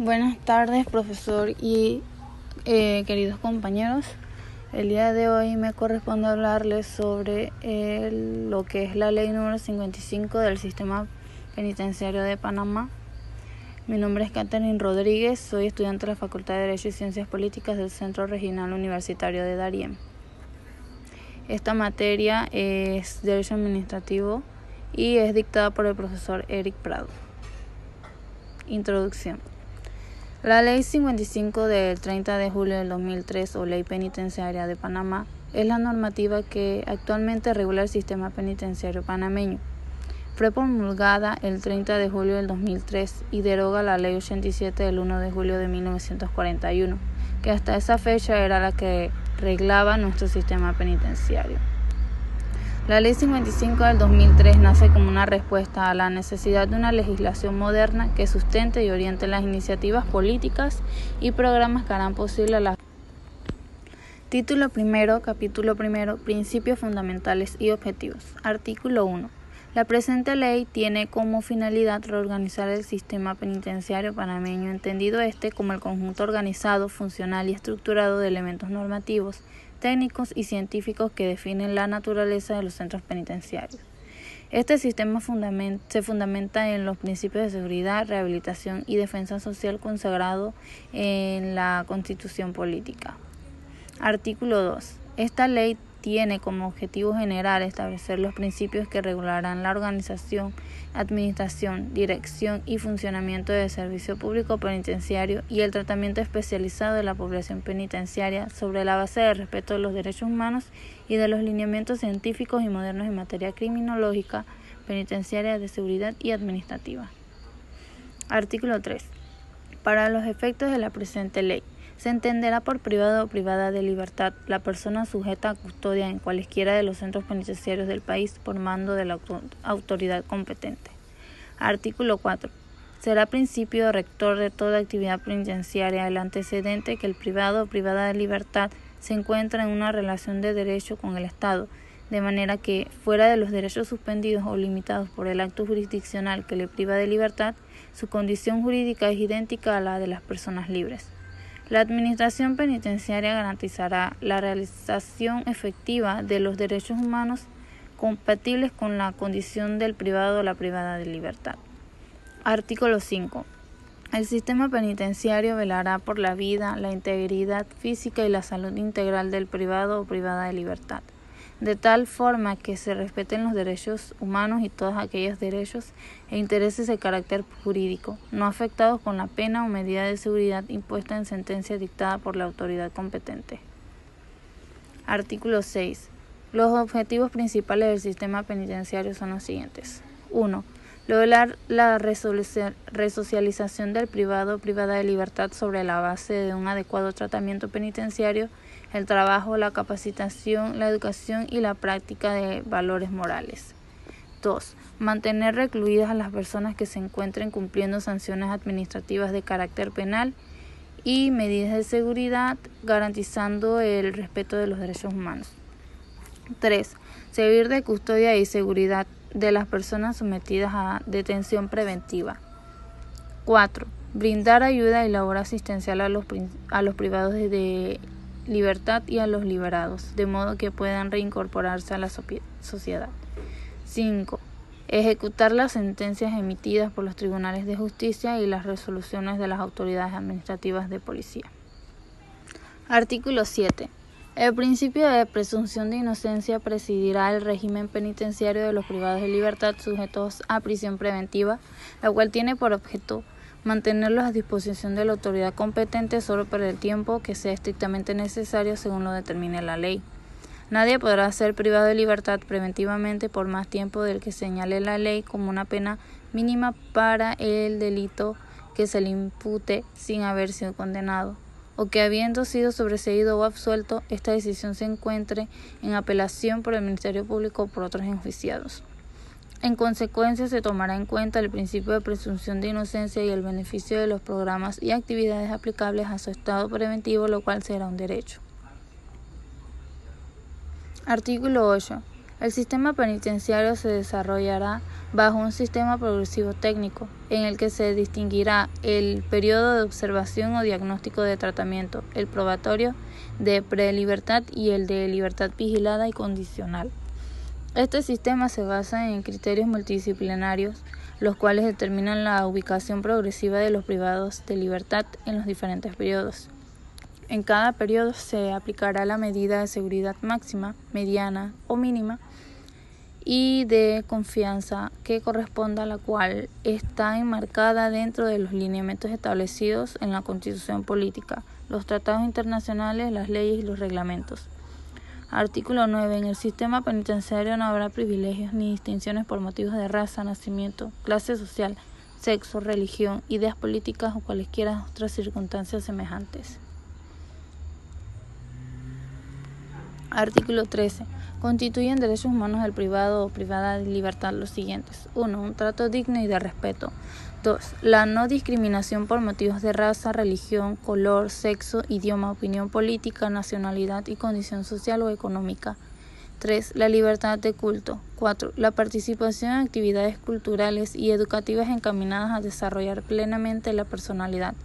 Buenas tardes, profesor y queridos compañeros. El día de hoy me corresponde hablarles sobre lo que es la ley número 55 del Sistema Penitenciario de Panamá. Mi nombre es Catherine Rodríguez, soy estudiante de la Facultad de Derecho y Ciencias Políticas del Centro Regional Universitario de Darién. Esta materia es Derecho Administrativo y es dictada por el profesor Eric Prado. Introducción. La Ley 55 del 30 de julio del 2003 o Ley Penitenciaria de Panamá es la normativa que actualmente regula el sistema penitenciario panameño. Fue promulgada el 30 de julio del 2003 y deroga la Ley 87 del 1 de julio de 1941, que hasta esa fecha era la que reglaba nuestro sistema penitenciario. La Ley 55 del 2003 nace como una respuesta a la necesidad de una legislación moderna que sustente y oriente las iniciativas políticas y programas que harán posible la Título primero, capítulo primero, Principios fundamentales y objetivos. Artículo 1. La presente ley tiene como finalidad reorganizar el sistema penitenciario panameño, entendido como el conjunto organizado, funcional y estructurado de elementos normativos, técnicos y científicos que definen la naturaleza de los centros penitenciarios. Este sistema se fundamenta en los principios de seguridad, rehabilitación y defensa social consagrado en la Constitución Política. Artículo 2. Esta ley tiene como objetivo general establecer los principios que regularán la organización, administración, dirección y funcionamiento del servicio público penitenciario y el tratamiento especializado de la población penitenciaria sobre la base del respeto de los derechos humanos y de los lineamientos científicos y modernos en materia criminológica, penitenciaria, de seguridad y administrativa. Artículo 3. Para los efectos de la presente ley, se entenderá por privado o privada de libertad la persona sujeta a custodia en cualesquiera de los centros penitenciarios del país por mando de la autoridad competente. Artículo 4. Será principio rector de toda actividad penitenciaria el antecedente que el privado o privada de libertad se encuentra en una relación de derecho con el Estado, de manera que, fuera de los derechos suspendidos o limitados por el acto jurisdiccional que le priva de libertad, su condición jurídica es idéntica a la de las personas libres. La Administración Penitenciaria garantizará la realización efectiva de los derechos humanos compatibles con la condición del privado o la privada de libertad. Artículo 5. El sistema penitenciario velará por la vida, la integridad física y la salud integral del privado o privada de libertad, de tal forma que se respeten los derechos humanos y todos aquellos derechos e intereses de carácter jurídico, no afectados con la pena o medida de seguridad impuesta en sentencia dictada por la autoridad competente. Artículo 6. Los objetivos principales del sistema penitenciario son los siguientes. 1. Lograr la resocialización del privado o privada de libertad sobre la base de un adecuado tratamiento penitenciario, el trabajo, la capacitación, la educación y la práctica de valores morales. 2. Mantener recluidas a las personas que se encuentren cumpliendo sanciones administrativas de carácter penal y medidas de seguridad, garantizando el respeto de los derechos humanos. 3. Servir de custodia y seguridad de las personas sometidas a detención preventiva. 4. Brindar ayuda y labor asistencial a los privados de libertad y a los liberados, de modo que puedan reincorporarse a la sociedad. 5. Ejecutar las sentencias emitidas por los tribunales de justicia y las resoluciones de las autoridades administrativas de policía. Artículo 7. El principio de presunción de inocencia presidirá el régimen penitenciario de los privados de libertad sujetos a prisión preventiva, la cual tiene por objeto mantenerlos a disposición de la autoridad competente solo por el tiempo que sea estrictamente necesario según lo determine la ley. Nadie podrá ser privado de libertad preventivamente por más tiempo del que señale la ley como una pena mínima para el delito que se le impute sin haber sido condenado, o que habiendo sido sobreseído o absuelto, esta decisión se encuentre en apelación por el Ministerio Público o por otros enjuiciados. En consecuencia, se tomará en cuenta el principio de presunción de inocencia y el beneficio de los programas y actividades aplicables a su estado preventivo, lo cual será un derecho. Artículo 8. El sistema penitenciario se desarrollará bajo un sistema progresivo técnico, en el que se distinguirá el periodo de observación o diagnóstico de tratamiento, el probatorio de prelibertad y el de libertad vigilada y condicional. Este sistema se basa en criterios multidisciplinarios, los cuales determinan la ubicación progresiva de los privados de libertad en los diferentes periodos. En cada periodo se aplicará la medida de seguridad máxima, mediana o mínima y de confianza que corresponda a la cual está enmarcada dentro de los lineamientos establecidos en la Constitución Política, los tratados internacionales, las leyes y los reglamentos. Artículo 9. En el sistema penitenciario no habrá privilegios ni distinciones por motivos de raza, nacimiento, clase social, sexo, religión, ideas políticas o cualesquiera otras circunstancias semejantes. Artículo 13. Constituyen derechos humanos del privado o privada de libertad los siguientes. 1. Un trato digno y de respeto. 2. La no discriminación por motivos de raza, religión, color, sexo, idioma, opinión política, nacionalidad y condición social o económica. 3. La libertad de culto. 4. La participación en actividades culturales y educativas encaminadas a desarrollar plenamente la personalidad.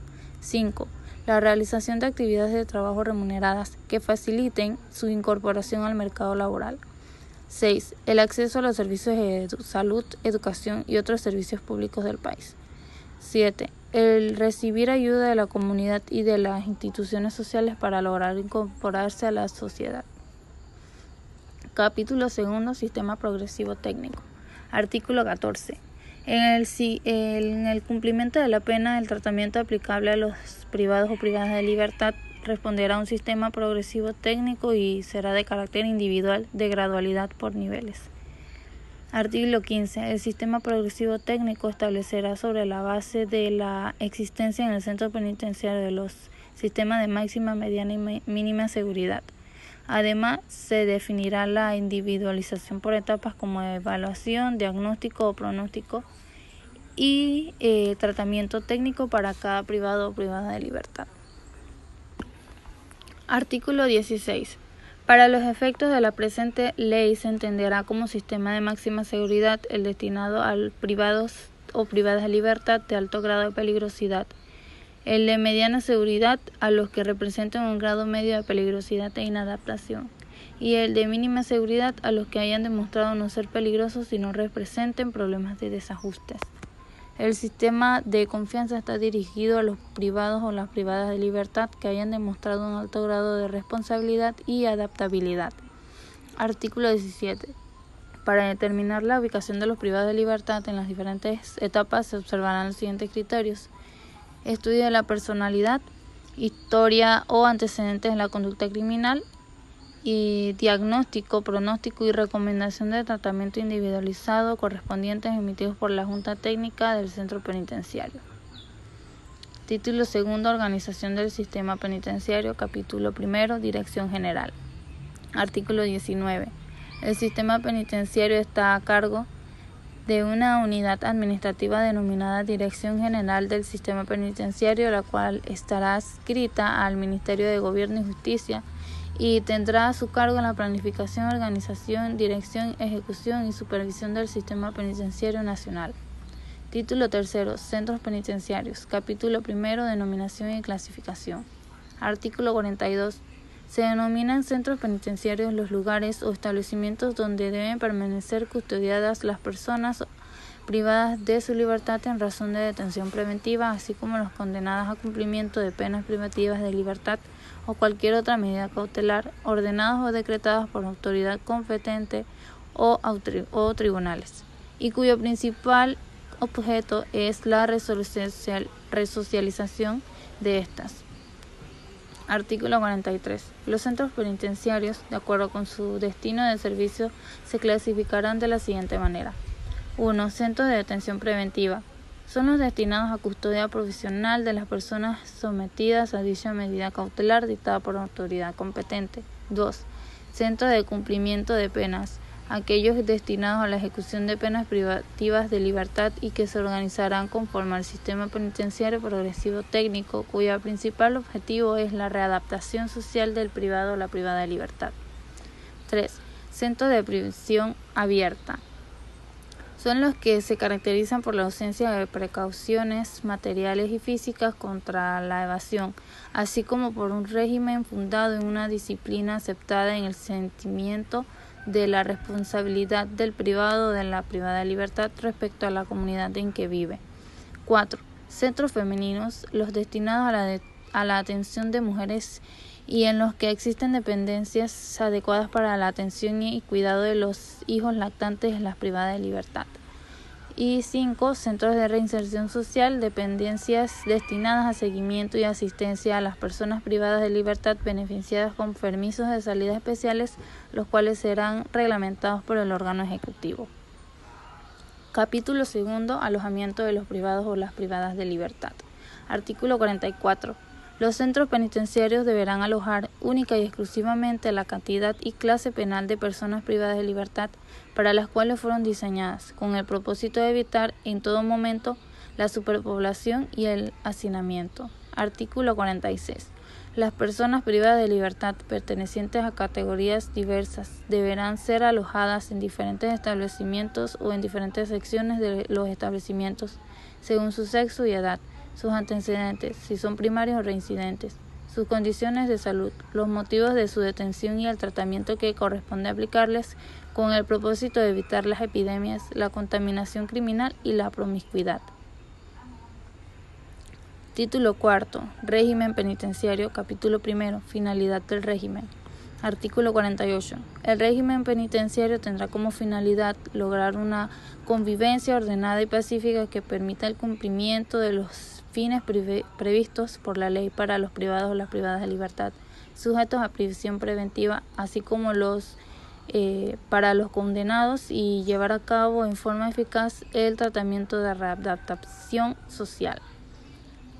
5. La realización de actividades de trabajo remuneradas que faciliten su incorporación al mercado laboral. 6. El acceso a los servicios de salud, educación y otros servicios públicos del país. 7. El recibir ayuda de la comunidad y de las instituciones sociales para lograr incorporarse a la sociedad. Capítulo 2. Sistema progresivo técnico. Artículo 14. En el cumplimiento de la pena, el tratamiento aplicable a los privados o privadas de libertad responderá a un sistema progresivo técnico y será de carácter individual, de gradualidad por niveles. Artículo 15. El sistema progresivo técnico establecerá sobre la base de la existencia en el centro penitenciario de los sistemas de máxima, mediana y mínima seguridad. Además, se definirá la individualización por etapas como evaluación, diagnóstico o pronóstico y tratamiento técnico para cada privado o privada de libertad. Artículo 16. Para los efectos de la presente ley se entenderá como sistema de máxima seguridad el destinado a privados o privadas de libertad de alto grado de peligrosidad, el de mediana seguridad a los que representen un grado medio de peligrosidad e inadaptación, y el de mínima seguridad a los que hayan demostrado no ser peligrosos y no representen problemas de desajustes. El sistema de confianza está dirigido a los privados o las privadas de libertad que hayan demostrado un alto grado de responsabilidad y adaptabilidad. Artículo 17. Para determinar la ubicación de los privados de libertad en las diferentes etapas se observarán los siguientes criterios: estudio de la personalidad, historia o antecedentes en la conducta criminal, y diagnóstico, pronóstico y recomendación de tratamiento individualizado correspondientes emitidos por la Junta Técnica del Centro Penitenciario. Título 2. Organización del Sistema Penitenciario. Capítulo 1. Dirección General. Artículo 19. El sistema penitenciario está a cargo de una unidad administrativa denominada Dirección General del Sistema Penitenciario, la cual estará adscrita al Ministerio de Gobierno y Justicia y tendrá a su cargo la planificación, organización, dirección, ejecución y supervisión del sistema penitenciario nacional. Título 3. Centros penitenciarios. Capítulo 1. Denominación y clasificación. Artículo 42. Se denominan centros penitenciarios los lugares o establecimientos donde deben permanecer custodiadas las personas privadas de su libertad en razón de detención preventiva, así como los condenadas a cumplimiento de penas privativas de libertad o cualquier otra medida cautelar, ordenadas o decretadas por autoridad competente o tribunales, y cuyo principal objeto es la resocialización de estas. Artículo 43. Los centros penitenciarios, de acuerdo con su destino de servicio, se clasificarán de la siguiente manera. 1. Centros de detención preventiva. Son los destinados a custodia provisional de las personas sometidas a dicha medida cautelar dictada por autoridad competente. 2. Centros de cumplimiento de penas. Aquellos destinados a la ejecución de penas privativas de libertad y que se organizarán conforme al sistema penitenciario progresivo técnico, cuyo principal objetivo es la readaptación social del privado o la privada de libertad. 3. Centros de prisión abierta. Son los que se caracterizan por la ausencia de precauciones materiales y físicas contra la evasión, así como por un régimen fundado en una disciplina aceptada en el sentimiento de la responsabilidad del privado o de la privada de libertad respecto a la comunidad en que vive. 4. Centros femeninos, los destinados a la atención de mujeres y en los que existen dependencias adecuadas para la atención y cuidado de los hijos lactantes en las privadas de libertad. Y 5. Centros de reinserción social, dependencias destinadas a seguimiento y asistencia a las personas privadas de libertad beneficiadas con permisos de salida especiales, los cuales serán reglamentados por el órgano ejecutivo. Capítulo 2. Alojamiento de los privados o las privadas de libertad. Artículo 44. Los centros penitenciarios deberán alojar única y exclusivamente la cantidad y clase penal de personas privadas de libertad para las cuales fueron diseñadas, con el propósito de evitar en todo momento la superpoblación y el hacinamiento. Artículo 46. Las personas privadas de libertad pertenecientes a categorías diversas deberán ser alojadas en diferentes establecimientos o en diferentes secciones de los establecimientos, según su sexo y edad, sus antecedentes, si son primarios o reincidentes, sus condiciones de salud, los motivos de su detención y el tratamiento que corresponde aplicarles, con el propósito de evitar las epidemias, la contaminación criminal y la promiscuidad. Título 4. Régimen penitenciario. Capítulo 1. Finalidad del régimen. Artículo 48. El régimen penitenciario tendrá como finalidad lograr una convivencia ordenada y pacífica que permita el cumplimiento de los fines previstos por la ley para los privados o las privadas de libertad, sujetos a prisión preventiva, así como para los condenados, y llevar a cabo en forma eficaz el tratamiento de readaptación social.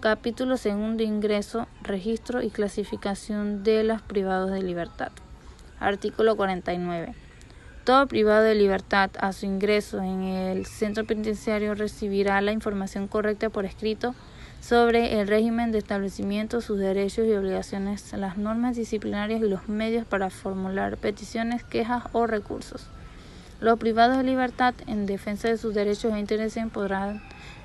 Capítulo 2. Ingreso, registro y clasificación de los privados de libertad. Artículo 49. Todo privado de libertad a su ingreso en el centro penitenciario recibirá la información correcta por escrito sobre el régimen de establecimiento, sus derechos y obligaciones, las normas disciplinarias y los medios para formular peticiones, quejas o recursos. Los privados de libertad, en defensa de sus derechos e intereses, podrán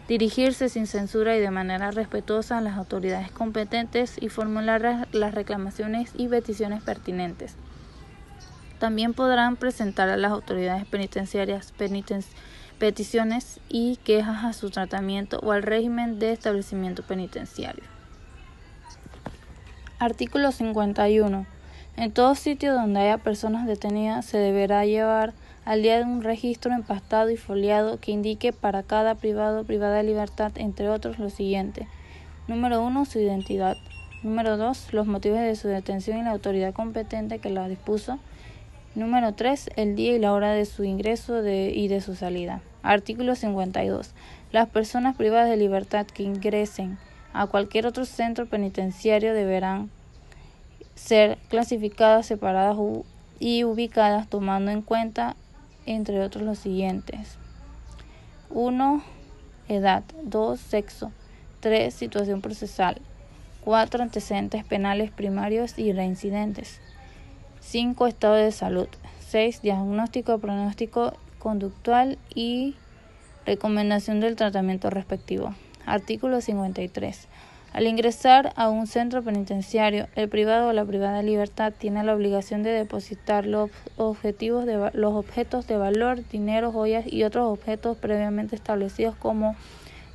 dirigirse sin censura y de manera respetuosa a las autoridades competentes y formular las reclamaciones y peticiones pertinentes. También podrán presentar a las autoridades penitenciarias peticiones y quejas a su tratamiento o al régimen de establecimiento penitenciario. Artículo 51. En todo sitio donde haya personas detenidas se deberá llevar al día de un registro empastado y foliado que indique para cada privado o privada de libertad, entre otros, lo siguiente. Número 1. Su identidad. Número 2. Los motivos de su detención y la autoridad competente que la dispuso. Número 3. El día y la hora de su ingreso y de su salida. Artículo 52. Las personas privadas de libertad que ingresen a cualquier otro centro penitenciario deberán ser clasificadas, separadas y ubicadas tomando en cuenta, entre otros, los siguientes. 1. Edad. 2. Sexo. 3. Situación procesal. 4. Antecedentes penales primarios y reincidentes. 5. Estado de salud. 6. Diagnóstico, pronóstico conductual y recomendación del tratamiento respectivo. Artículo 53. Al ingresar a un centro penitenciario, el privado o la privada de libertad tiene la obligación de depositar los objetos de valor, dinero, joyas y otros objetos previamente establecidos como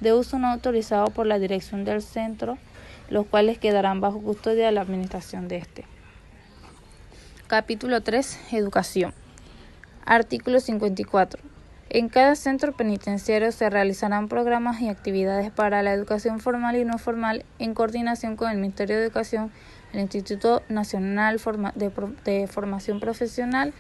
de uso no autorizado por la dirección del centro, los cuales quedarán bajo custodia de la administración de este. Capítulo 3. Educación. Artículo 54. En cada centro penitenciario se realizarán programas y actividades para la educación formal y no formal en coordinación con el Ministerio de Educación, el Instituto Nacional de Formación Profesional,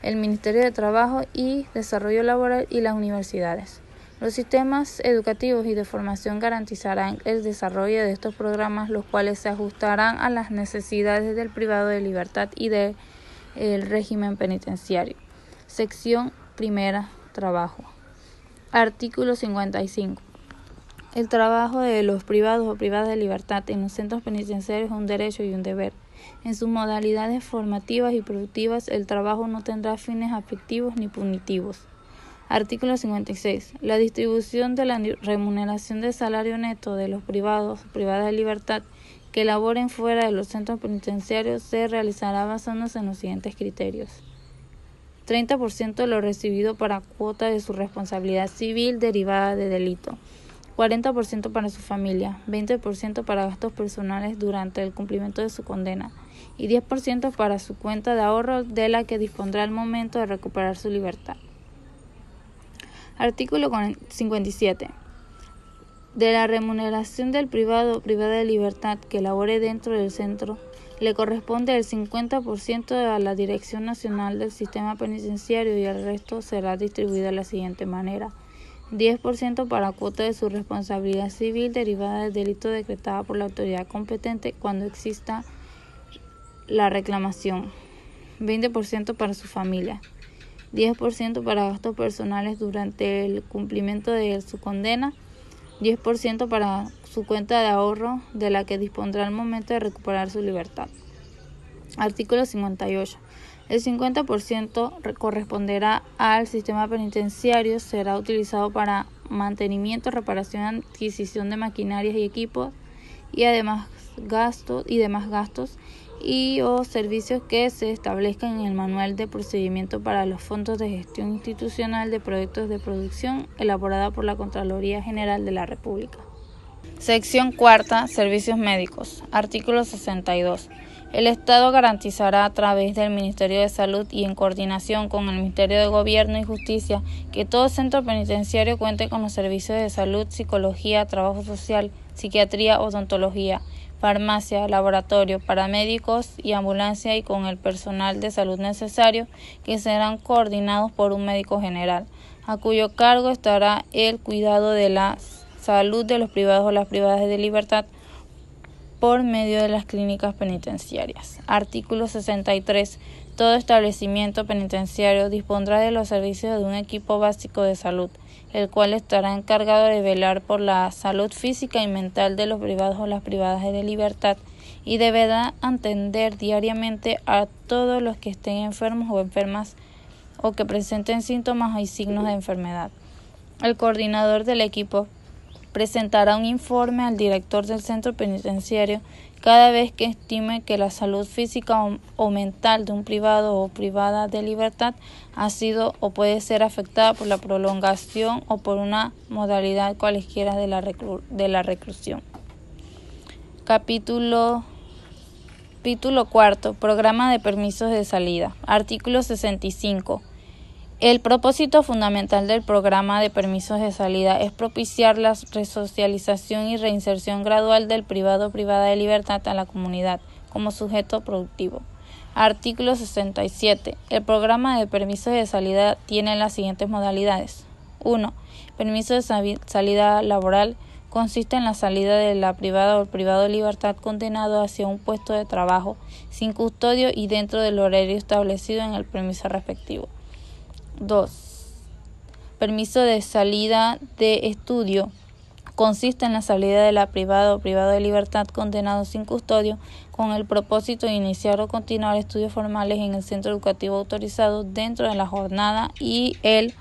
el Ministerio de Trabajo y Desarrollo Laboral y las universidades. Los sistemas educativos y de formación garantizarán el desarrollo de estos programas, los cuales se ajustarán a las necesidades del privado de libertad y del régimen penitenciario. Sección primera. Trabajo. Artículo 55. El trabajo de los privados o privadas de libertad en los centros penitenciarios es un derecho y un deber. En sus modalidades formativas y productivas, el trabajo no tendrá fines afectivos ni punitivos. Artículo 56. La distribución de la remuneración del salario neto de los privadas de libertad que laboren fuera de los centros penitenciarios se realizará basándose en los siguientes criterios: 30% de lo recibido para cuota de su responsabilidad civil derivada de delito, 40% para su familia, 20% para gastos personales durante el cumplimiento de su condena y 10% para su cuenta de ahorro de la que dispondrá al momento de recuperar su libertad. Artículo 57. De la remuneración del privado o privada de libertad que labore dentro del centro, le corresponde el 50% a la Dirección Nacional del Sistema Penitenciario y el resto será distribuido de la siguiente manera: 10% para cuota de su responsabilidad civil derivada del delito decretada por la autoridad competente cuando exista la reclamación, 20% para su familia, 10% para gastos personales durante el cumplimiento de su condena, 10% para su cuenta de ahorro de la que dispondrá al momento de recuperar su libertad. Artículo 58. El 50% corresponderá al sistema penitenciario, será utilizado para mantenimiento, reparación, adquisición de maquinarias y equipos y demás gastos y o servicios que se establezcan en el Manual de Procedimiento para los Fondos de Gestión Institucional de Proyectos de Producción elaborada por la Contraloría General de la República. Sección cuarta. Servicios médicos. Artículo 62. El Estado garantizará a través del Ministerio de Salud y en coordinación con el Ministerio de Gobierno y Justicia que todo centro penitenciario cuente con los servicios de salud, psicología, trabajo social, psiquiatría, odontología, farmacia, laboratorio, paramédicos y ambulancia y con el personal de salud necesario, que serán coordinados por un médico general, a cuyo cargo estará el cuidado de la salud de los privados o las privadas de libertad por medio de las clínicas penitenciarias. Artículo 63. Todo establecimiento penitenciario dispondrá de los servicios de un equipo básico de salud, el cual estará encargado de velar por la salud física y mental de los privados o las privadas de libertad y deberá atender diariamente a todos los que estén enfermos o enfermas o que presenten síntomas y signos de enfermedad. El coordinador del equipo presentará un informe al director del centro penitenciario cada vez que estime que la salud física o mental de un privado o privada de libertad ha sido o puede ser afectada por la prolongación o por una modalidad cualesquiera de la reclusión. Capítulo cuarto. Programa de permisos de salida. Artículo 65. El propósito fundamental del programa de permisos de salida es propiciar la resocialización y reinserción gradual del privado o privada de libertad a la comunidad como sujeto productivo. Artículo 67. El programa de permisos de salida tiene las siguientes modalidades. 1. Permiso de salida laboral. Consiste en la salida de la privada o el privado de libertad condenado hacia un puesto de trabajo sin custodio y dentro del horario establecido en el permiso respectivo. 2. Permiso de salida de estudio. Consiste en la salida de la privada o privado de libertad condenado sin custodio con el propósito de iniciar o continuar estudios formales en el centro educativo autorizado dentro de la jornada y el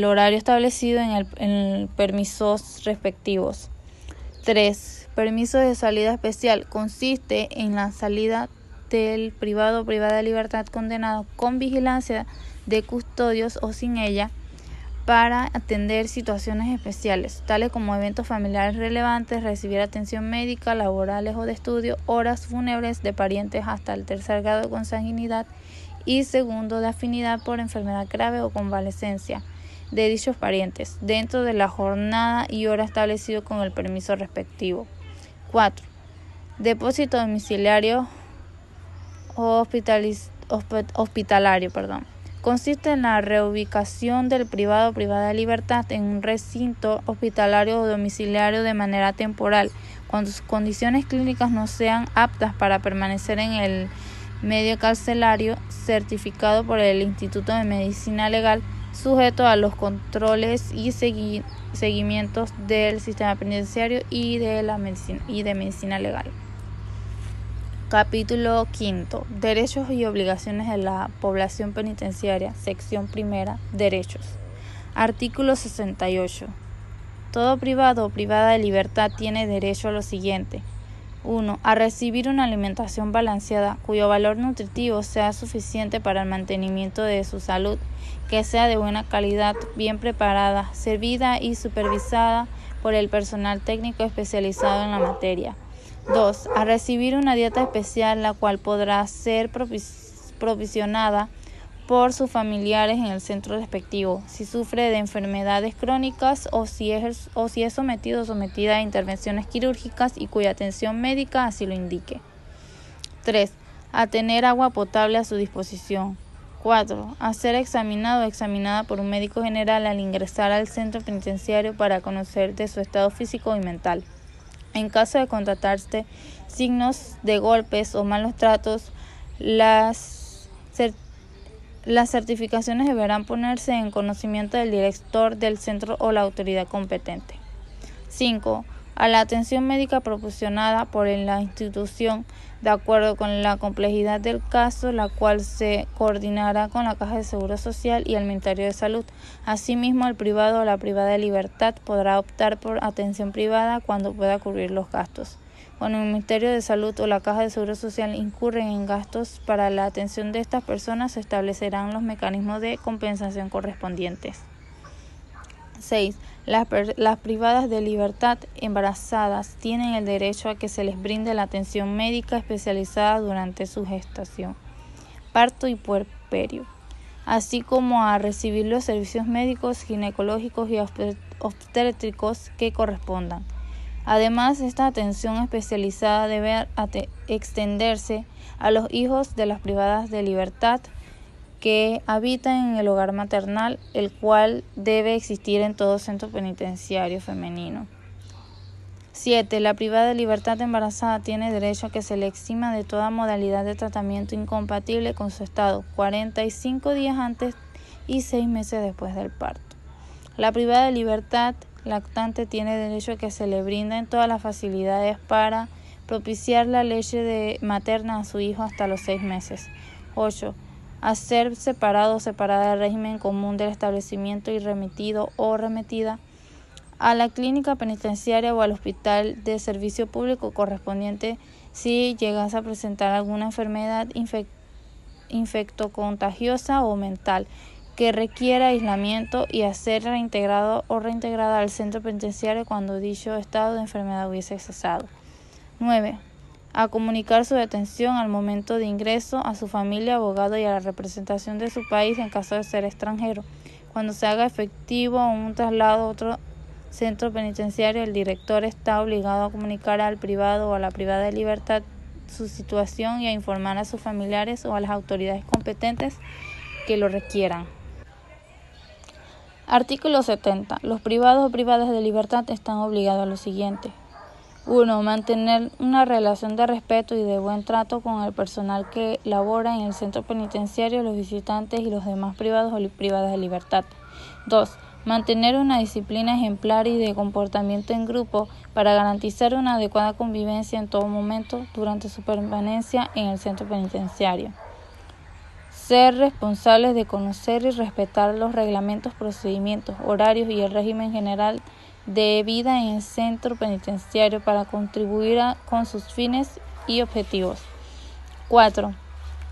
horario establecido en el permisos respectivos. 3. Permiso de salida especial. Consiste en la salida del privado o privada de libertad condenado con vigilancia de custodios o sin ella para atender situaciones especiales, tales como eventos familiares relevantes, recibir atención médica, laborales o de estudio, horas fúnebres de parientes hasta el tercer grado de consanguinidad y segundo de afinidad por enfermedad grave o convalecencia de dichos parientes, dentro de la jornada y hora establecido con el permiso respectivo. 4. Depósito domiciliario hospitalario. Consiste en la reubicación del privado o privada de libertad en un recinto hospitalario o domiciliario de manera temporal, cuando sus condiciones clínicas no sean aptas para permanecer en el medio carcelario, certificado por el Instituto de Medicina Legal, sujeto a los controles y seguimientos del sistema penitenciario y de medicina legal. Capítulo 5. Derechos y obligaciones de la población penitenciaria. Sección primera. Derechos. Artículo 68. Todo privado o privada de libertad tiene derecho a lo siguiente. 1. A recibir una alimentación balanceada cuyo valor nutritivo sea suficiente para el mantenimiento de su salud, que sea de buena calidad, bien preparada, servida y supervisada por el personal técnico especializado en la materia. 2. A recibir una dieta especial, la cual podrá ser provisionada por sus familiares en el centro respectivo, si sufre de enfermedades crónicas o si es sometido o sometida a intervenciones quirúrgicas y cuya atención médica así lo indique. 3. A tener agua potable a su disposición. 4. A ser examinado o examinada por un médico general al ingresar al centro penitenciario para conocer de su estado físico y mental. En caso de constatarse signos de golpes o malos tratos, las certificaciones deberán ponerse en conocimiento del director del centro o la autoridad competente. 5. A la atención médica proporcionada por la institución, de acuerdo con la complejidad del caso, la cual se coordinará con la Caja de Seguro Social y el Ministerio de Salud. Asimismo, el privado o la privada de libertad podrá optar por atención privada cuando pueda cubrir los gastos. Cuando el Ministerio de Salud o la Caja de Seguro Social incurren en gastos para la atención de estas personas, se establecerán los mecanismos de compensación correspondientes. 6. Las privadas de libertad embarazadas tienen el derecho a que se les brinde la atención médica especializada durante su gestación, parto y puerperio, así como a recibir los servicios médicos, ginecológicos y obstétricos que correspondan. Además, esta atención especializada debe extenderse a los hijos de las privadas de libertad que habitan en el hogar maternal, el cual debe existir en todo centro penitenciario femenino. 7. La privada de libertad embarazada tiene derecho a que se le exima de toda modalidad de tratamiento incompatible con su estado, 45 días antes y 6 meses después del parto. La privada de libertad lactante tiene derecho a que se le brinden todas las facilidades para propiciar la leche materna a su hijo hasta los 6 meses. 8. A ser separado o separada del régimen común del establecimiento y remitido o remitida a la clínica penitenciaria o al hospital de servicio público correspondiente si llegase a presentar alguna enfermedad infectocontagiosa o mental que requiera aislamiento, y a ser reintegrado o reintegrada al centro penitenciario cuando dicho estado de enfermedad hubiese cesado. 9. A comunicar su detención al momento de ingreso a su familia, abogado y a la representación de su país en caso de ser extranjero. Cuando se haga efectivo un traslado a otro centro penitenciario, el director está obligado a comunicar al privado o a la privada de libertad su situación y a informar a sus familiares o a las autoridades competentes que lo requieran. Artículo 70. Los privados o privadas de libertad están obligados a lo siguiente. 1. Mantener una relación de respeto y de buen trato con el personal que labora en el centro penitenciario, los visitantes y los demás privados o privadas de libertad. 2. Mantener una disciplina ejemplar y de comportamiento en grupo para garantizar una adecuada convivencia en todo momento durante su permanencia en el centro penitenciario. Ser responsables de conocer y respetar los reglamentos, procedimientos, horarios y el régimen general de vida en el centro penitenciario para contribuir con sus fines y objetivos. 4.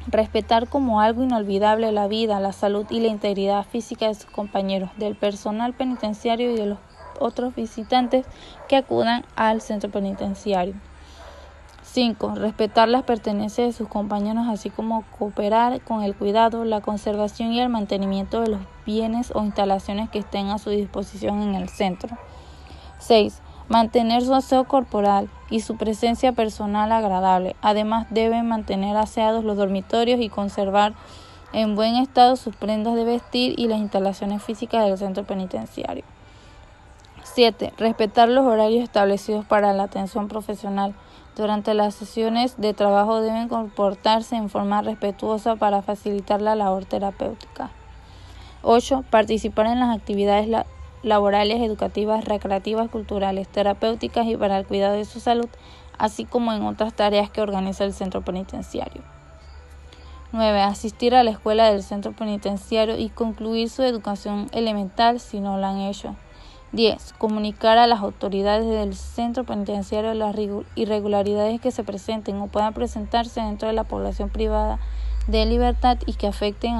Respetar como algo inolvidable la vida, la salud y la integridad física de sus compañeros, del personal penitenciario y de los otros visitantes que acudan al centro penitenciario. 5. Respetar las pertenencias de sus compañeros, así como cooperar con el cuidado, la conservación y el mantenimiento de los bienes o instalaciones que estén a su disposición en el centro. 6. Mantener su aseo corporal y su presencia personal agradable. Además, deben mantener aseados los dormitorios y conservar en buen estado sus prendas de vestir y las instalaciones físicas del centro penitenciario. 7. Respetar los horarios establecidos para la atención profesional. Durante las sesiones de trabajo deben comportarse en forma respetuosa para facilitar la labor terapéutica. 8. Participar en las actividades laborales, educativas, recreativas, culturales, terapéuticas y para el cuidado de su salud, así como en otras tareas que organiza el centro penitenciario. 9. Asistir a la escuela del centro penitenciario y concluir su educación elemental si no la han hecho. 10. Comunicar a las autoridades del centro penitenciario las irregularidades que se presenten o puedan presentarse dentro de la población privada de libertad y que afecten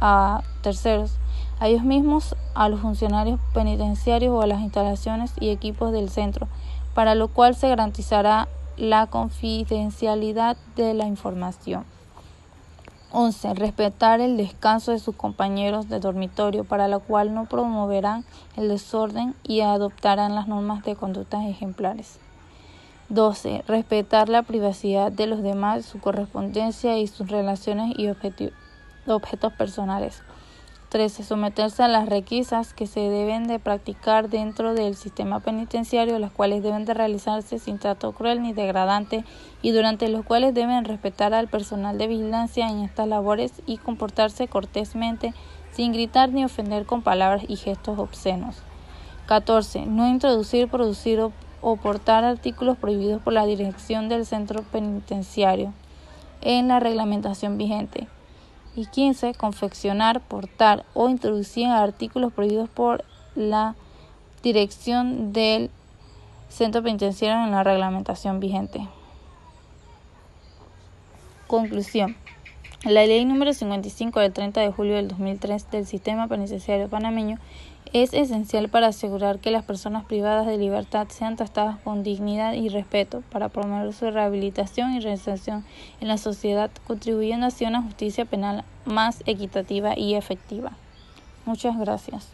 a terceros, a ellos mismos, a los funcionarios penitenciarios o a las instalaciones y equipos del centro, para lo cual se garantizará la confidencialidad de la información. 11. Respetar el descanso de sus compañeros de dormitorio, para lo cual no promoverán el desorden y adoptarán las normas de conductas ejemplares. 12. Respetar la privacidad de los demás, su correspondencia y sus relaciones y objetos personales. 13. Someterse a las requisas que se deben de practicar dentro del sistema penitenciario, las cuales deben de realizarse sin trato cruel ni degradante y durante los cuales deben respetar al personal de vigilancia en estas labores y comportarse cortésmente sin gritar ni ofender con palabras y gestos obscenos. 14. No introducir, producir o portar artículos prohibidos por la dirección del centro penitenciario en la reglamentación vigente. Y 15. Confeccionar, portar o introducir artículos prohibidos por la dirección del centro penitenciario en la reglamentación vigente. Conclusión. La ley número 55 del 30 de julio del 2003 del sistema penitenciario panameño es esencial para asegurar que las personas privadas de libertad sean tratadas con dignidad y respeto, para promover su rehabilitación y reinserción en la sociedad, contribuyendo así a una justicia penal más equitativa y efectiva. Muchas gracias.